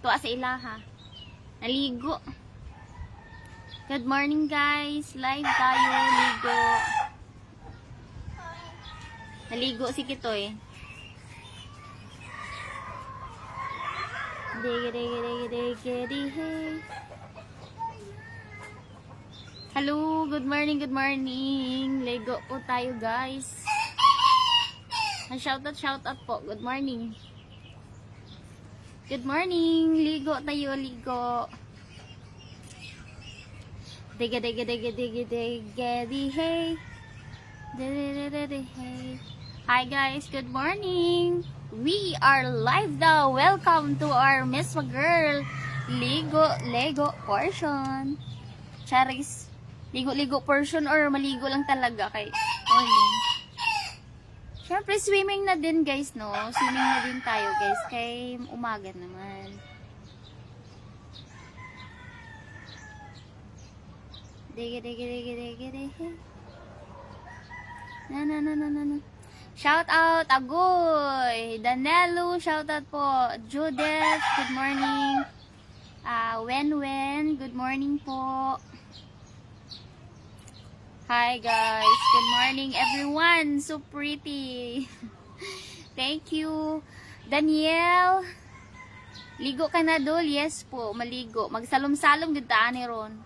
tuwa sa ilaha. Naligo. Good morning guys. Live tayo. Ligo. Naligo si Kitoy. Hello, good morning, good morning. Ligo po tayo guys. Shoutout po. Good morning. Good morning. Ligo tayo, ligo. Diga hey. Hey. Hi guys, good morning. We are live daw. Welcome to our Miss Girl Lego portion. Charis. Ligo portion or maligo lang talaga kay morning. Syempre swimming na din guys, no? Swimming na din tayo guys kay umaga naman. Diga. Na. Shout out Agoy, Danelo, shout out po. Judith, good morning. Wen, good morning po. Hi guys, good morning everyone. So pretty. Thank you. Daniel, ligo ka na dol? Yes po, maligo. Magsalom-salom dito ani ron.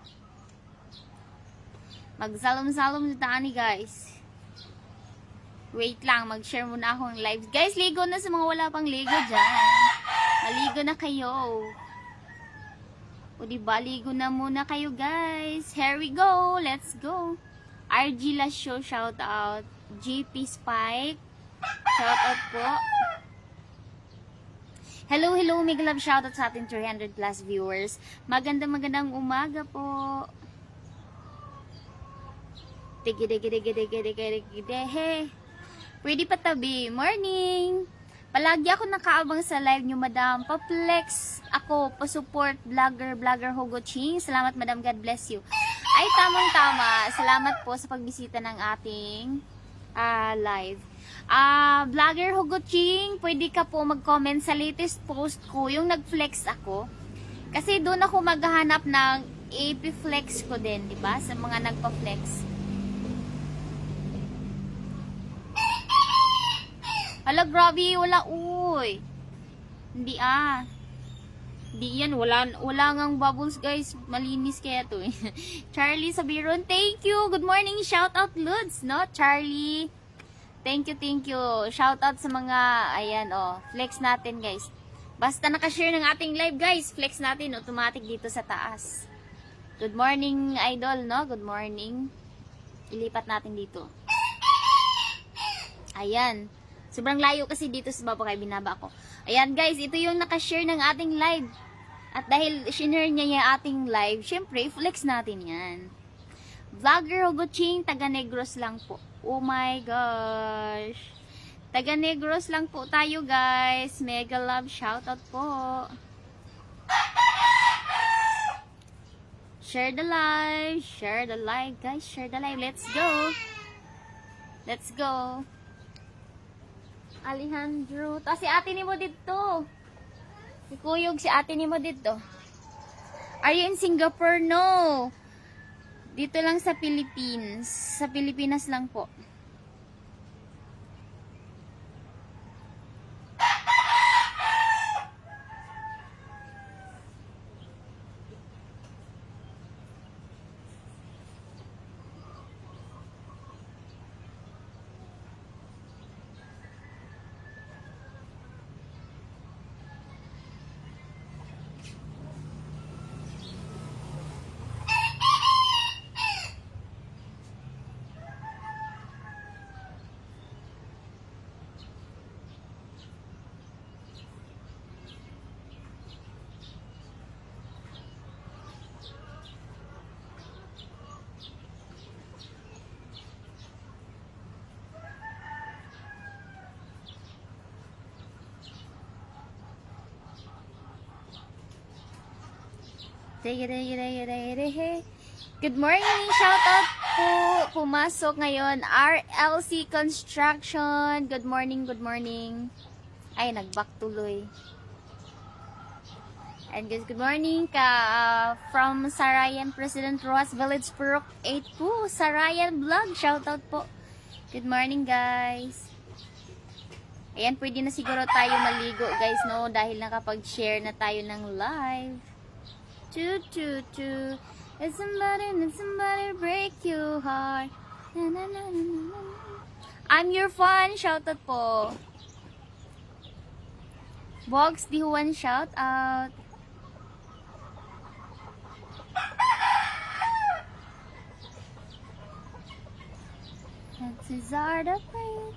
Magsalom-salom dito ani guys. Wait lang, mag-share muna akong live. Guys, ligo na sa mga wala pang ligo dyan. Maligo na kayo. O diba, ligo na muna kayo guys. Here we go, let's go. RG Lasho, shout out. GP Spike, shout out po. Hello, mega love shout out sa ating 300 plus viewers. Magandang umaga po. Hey. Pwede pa tabi. Morning! Palagi ako nakaabang sa live nyo, madam. Pa-flex ako, pa-support vlogger Hugo Ching. Salamat, madam. God bless you. Ay, tamang-tama. Salamat po sa pagbisita ng ating live. Vlogger Hugo Ching, pwede ka po mag-comment sa latest post ko, yung nag-flex ako. Kasi doon ako maghahanap ng AP-flex ko din, diba? Sa mga nagpa-flex. Hala, grabe, wala, uy. Hindi Hindi yan, wala ngang bubbles, guys. Malinis kaya to eh. Charlie Sabiron, thank you. Good morning, shout out Ludes, no? Charlie, thank you. Shout out sa mga, ayan, flex natin, guys. Basta nakashare ng ating live, guys, flex natin, automatic dito sa taas. Good morning, idol, no? Good morning. Ilipat natin dito. Ayan. Sobrang layo kasi dito sa baba kaya binaba ko. Ayan guys, ito yung nakashare ng ating live. At dahil shinare niya yung ating live, syempre, flex natin yan. Vlogger Hugo Ching, taga Negros lang po. Oh my gosh. Taga Negros lang po tayo guys. Mega love, shoutout po. Share the live guys. Share the live. Let's go. Alejandro. Si ate ni mo dito. Ikuyog si ate ni mo dito. Are you in Singapore? No. Dito lang sa Philippines. Sa Pilipinas lang po. Good morning, shoutout po. Pumasok ngayon, RLC Construction. Good morning. Ay, nag-back tuloy. And guys, good morning from Sarayan President Rojas Village Purok 8 po. Sarayan Vlog, shoutout po. Good morning guys. Ayan, pwede na siguro tayo maligo guys, no? Dahil nakapag-share na tayo ng live. Let somebody break your heart. Na, na, na, na, na. I'm your fan, shoutout po. Box Dihuan, shout out. That's his art of pain.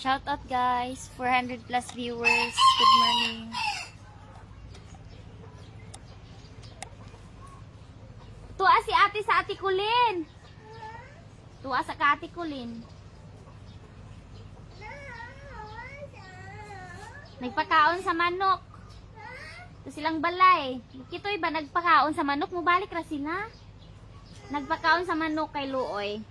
Shout out guys, 400 plus viewers. Good morning. Tuwa si ate sa ate Kulin. Tuwa sa ka ate Kulin. Nagpakaon sa manok. Ito silang balay. Kitoy ba nagpakaon sa manok? Mubalik ra sila. Nagpakaon sa manok kay Luoy.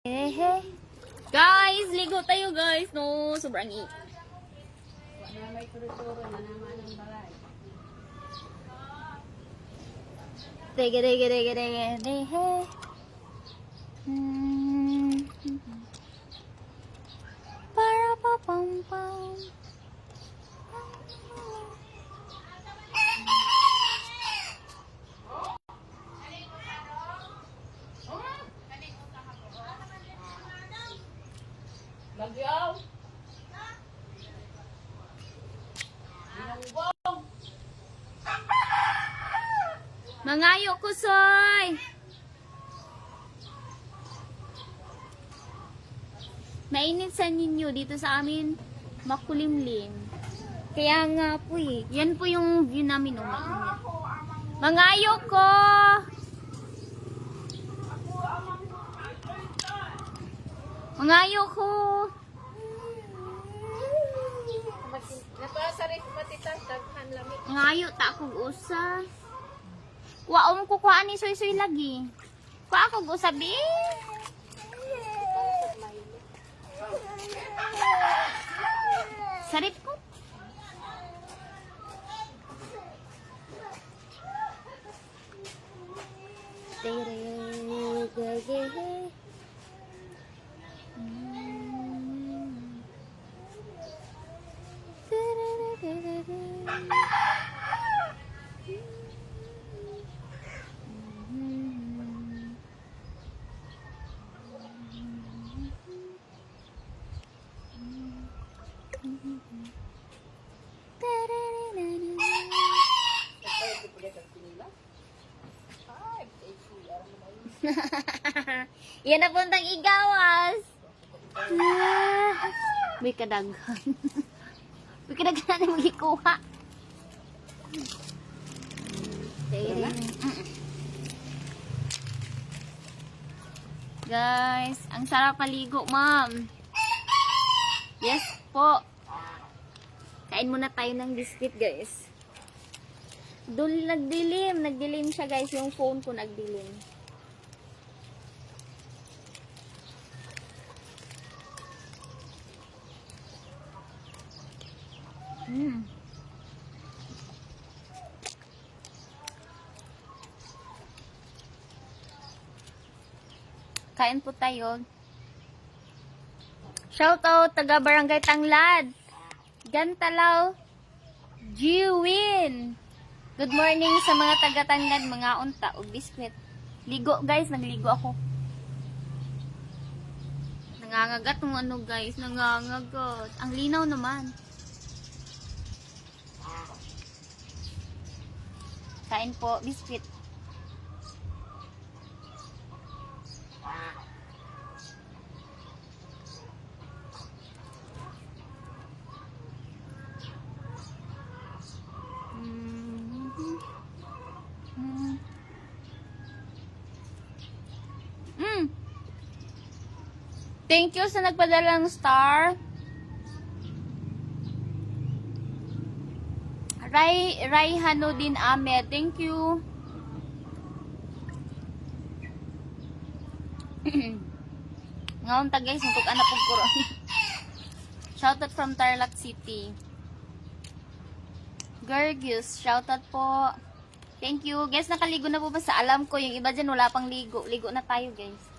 Hehe. Guys, ligo tayo guys, no, sobrang init. Dege dege dege dege dehe. Para pa pam pam. Magyaw. Mangayo ko, soy. Mainit sa ninyo dito sa amin, makulimlim. Kaya nga po eh. Yan po yung view namin, oh. Mainit. Mangayo ko! Mangayo ko! Napasarif matitang daghan lamig. Mangayo ta akong usa. Waom ko kuhaan ni soy-soy lagi. Kuha akong usa, be. Sarip ko. Yan na puntang igawas. May kadaghan. May kadaghan na magikuha. Guys, ang sarap maligo, ma'am. Yes po. Kain muna tayo ng biscuit, guys. Nagdilim siya, guys. Yung phone ko nagdilim. Kain po tayo. Shoutout taga Barangay Tanglad. Gantalaw. Jiwin. Good morning sa mga taga Tanglad, mga unta o biskwit. Ligo, guys, nagligo ako. Nangangagat ng ano, guys, nangangagat. Ang linaw naman. Kain po, biskwit. Thank you sa nagpadalang star. Raihanuddin Ahmed. Thank you. Ngaon ta guys, untuk anak pug kuron. Shoutout from Tarlac City. Gergius, shoutout po. Thank you. Guys, nakaligo na po ba sa alam ko? Yung iba dyan wala pang ligo. Ligo na tayo, guys.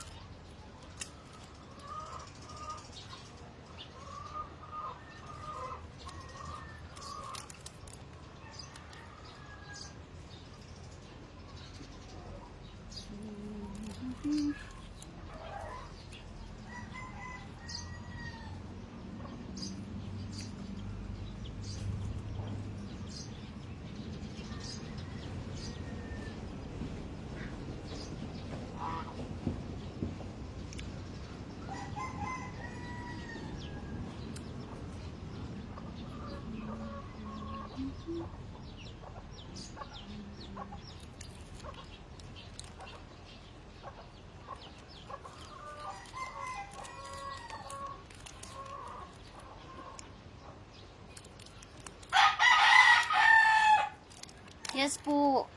Yes po.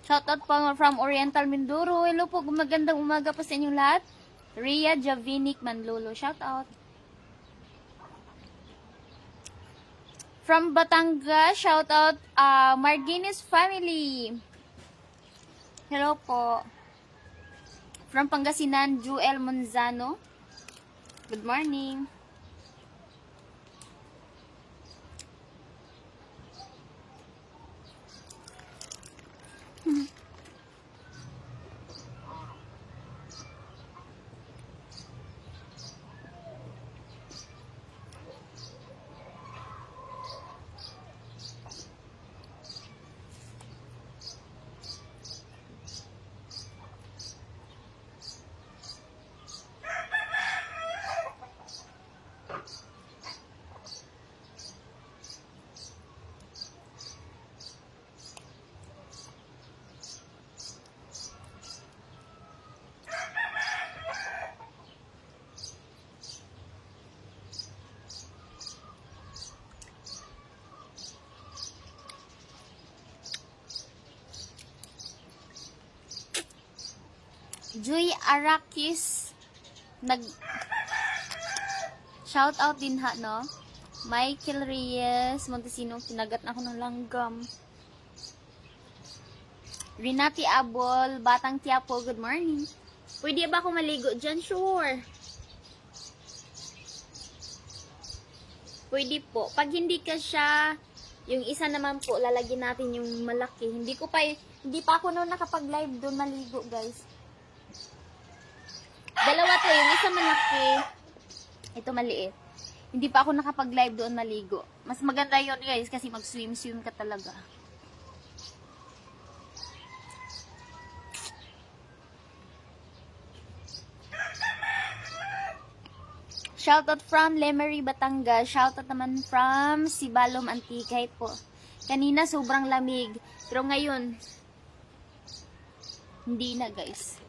Shoutout po from Oriental Mindoro. Hello po, magandang umaga po sa inyong lahat. Rhea Javinic Manlolo. Shoutout. From Batangas, shoutout Marginis family. Hello po. From Pangasinan, Joel Monzano. Good morning. Joy Arakis. Shout out din ha, no? Michael Reyes, Montesino, kinagat na ako ng langgam. Renati Abol, Batang Tiapo, good morning. Pwede ba ako maligo dyan? Sure. Pwede po. Pag hindi ka siya, yung isa naman po, lalagyan natin yung malaki. Hindi pa ako noon nakapag-live doon maligo, guys. Dalawa to, yung isa malaki, ito maliit. Hindi pa ako nakapag-live doon maligo. Mas maganda yon guys, kasi mag-swim-swim ka talaga. Shoutout from Lemery, Batangas. Shoutout naman from Sibalom, Antique po. Kanina sobrang lamig. Pero ngayon, hindi na guys.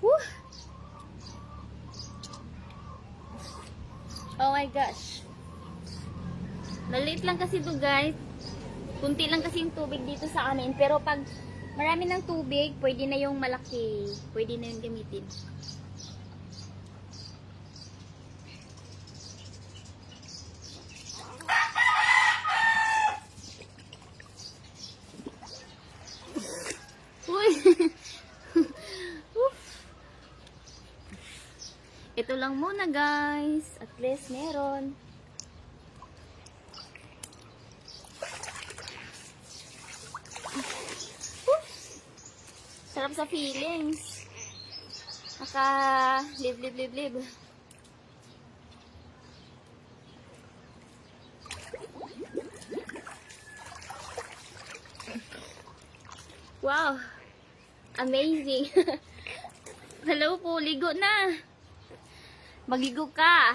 Woo! Oh my gosh. Maliit lang kasi ito guys. Kunti lang kasi yung tubig dito sa amin. Pero pag marami ng tubig, pwede na yung malaki. Pwede na yung gamitin. Uy! Ito lang muna guys. At least meron. Sarap sa feelings. Live. Wow. Amazing. Hello po, ligo na. Magligo ka.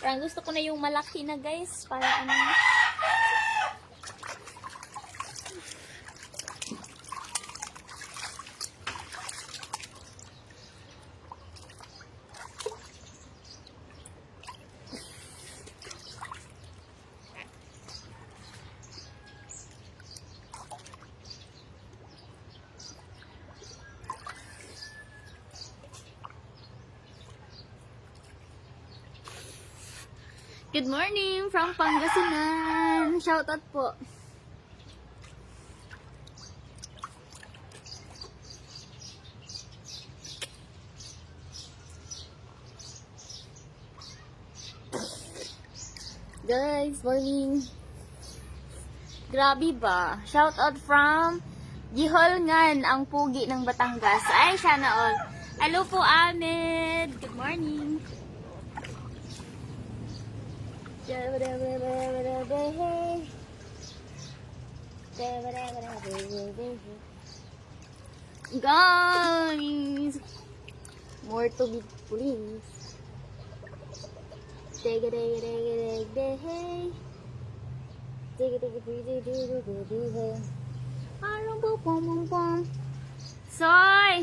Parang gusto ko na yung malaki na guys. Para ano. Good morning from Pangasinan. Shoutout po. Guys, morning. Grabe ba? Shoutout from Giholngan, ang pugi ng Batangas. Ay, sana all. Hello po, Ahmed. Good morning. Guys, more to be please. Soy,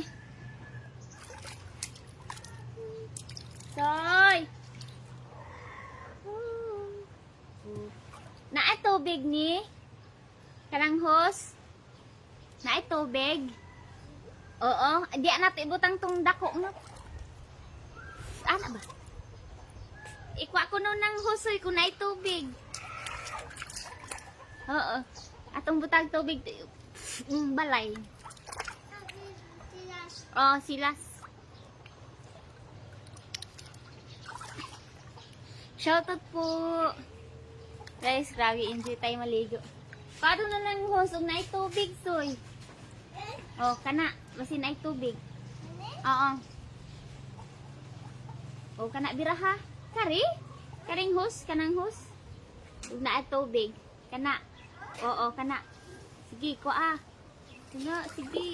naay tubig ni? Kanang hose? Naay tubig? Oo. Di natin ibutang tong dako nga. Ano ba? Ikwa ko nun ng hose kung naay tubig. Oo. Atong butang tubig. Balay. Oh, silas. Shoutout po. Guys, grabe, enjoy tayo maligo. Paano na lang hose na tubig, soy? Oh, kana. Basin na tubig. Oo. Oh, kana biraha. Kari? Karing hose? Kanang hose? Huwag na tubig. Kana. Oo, kana. Sige, kuha. Sige.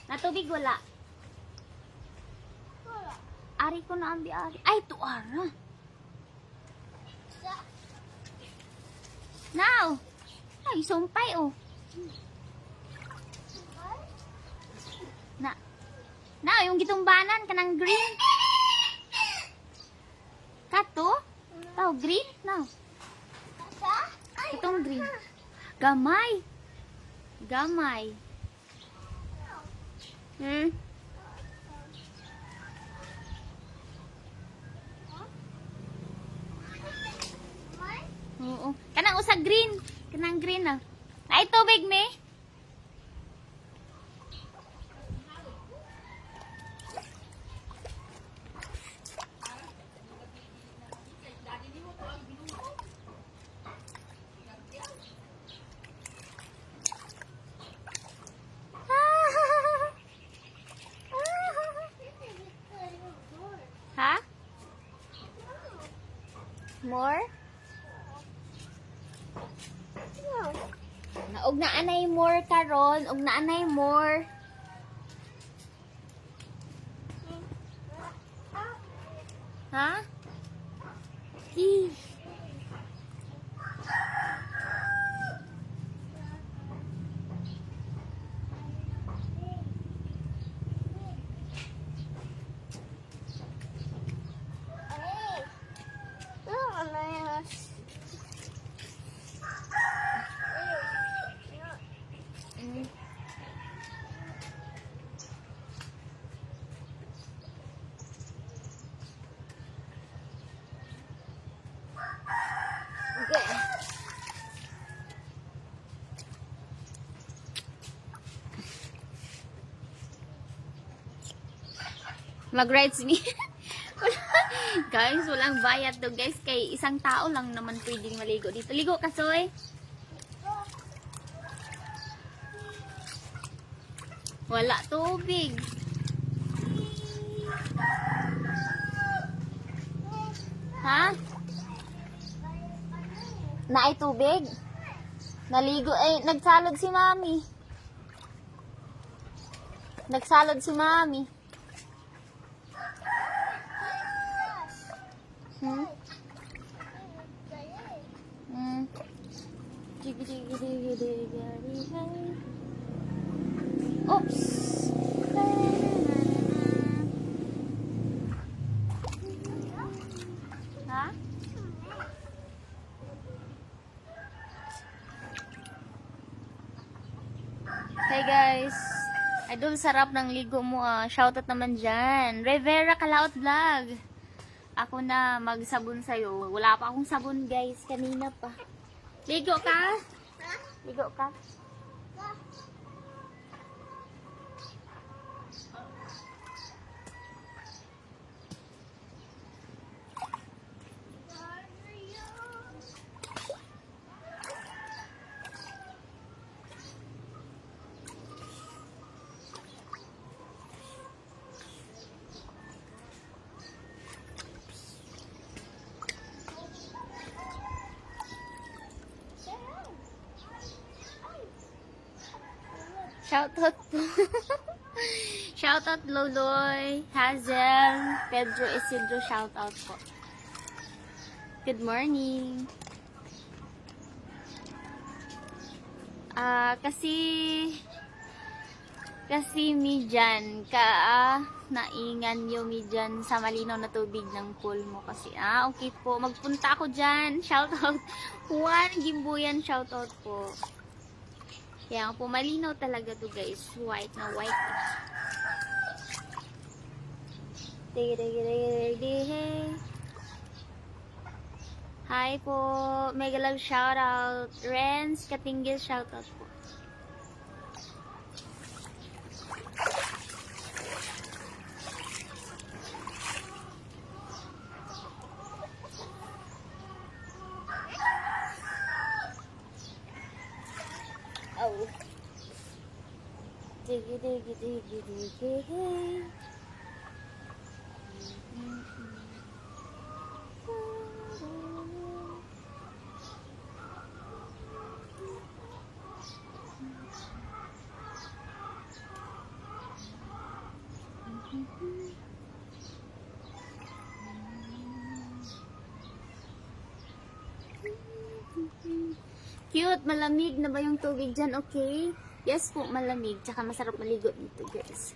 Na tubig wala. Ari ko na ambi ari. Ay, ito ara. Now. Ay, sumpay oh. Na, yung gitumbanan kanang green. Kato? Tao green? No. Itong green. Gamay. Gamay. Oo. Kanang usa green. Kanang green ah. Ay, tubig me. Ha? More? Og naanay more karon, og naanay more. Ha? Eh. Mm. Okay. Mag-rides me. Guys, walang bayad to guys. Kay isang tao lang naman pwedeng maligo dito. Ligo ka, Soy. Wala tubig. Ha? Naay tubig? Naligo. Eh, nagsalod si Mami. Nagsalod si Mami. Hmm? Hmm. Oops. Ha? Hey guys. Idol, sarap ng ligo mo ah. Shoutout naman dyan. Rivera Kalaot Vlog. Ako na magsabon sa'yo. Wala pa akong sabon guys. Kanina pa. Ligo ka? Ligo ka? Shoutout po. Shoutout Loloy, Hazel, Pedro Isidro, shoutout po. Good morning. Kasi midyan naingan yung midyan sa malinaw na tubig ng pool mo kasi okay po, magpunta ako dyan. Shoutout Juan Gimbuyan, shoutout po. Kaya po malinaw talaga to guys, white na white. Hi po, mega love shoutout. Renz Katinggil, shoutout po. Oh. Digi digi digi digi. Cute, malamig na ba yung tubig dyan, okay? Yes po, malamig. Tsaka masarap maligo dito, guys.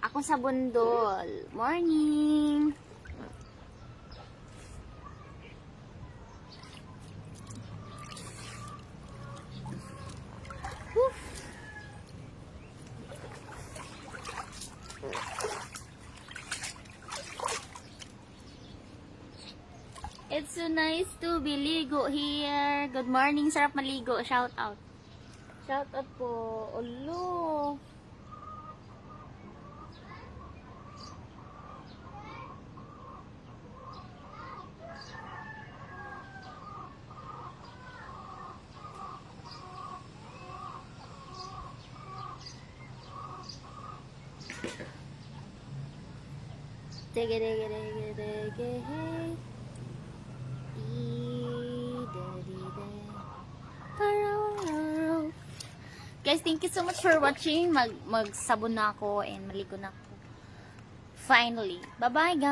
Ako sa bundol. Morning! Whew. It's so nice to be ligo here. Good morning, sarap maligo. Shout out. Shout out po. Olo. Dege dege dege dege hey. Guys, thank you so much for watching. Magsabon na ako and maligo na ako. Finally. Bye-bye, guys.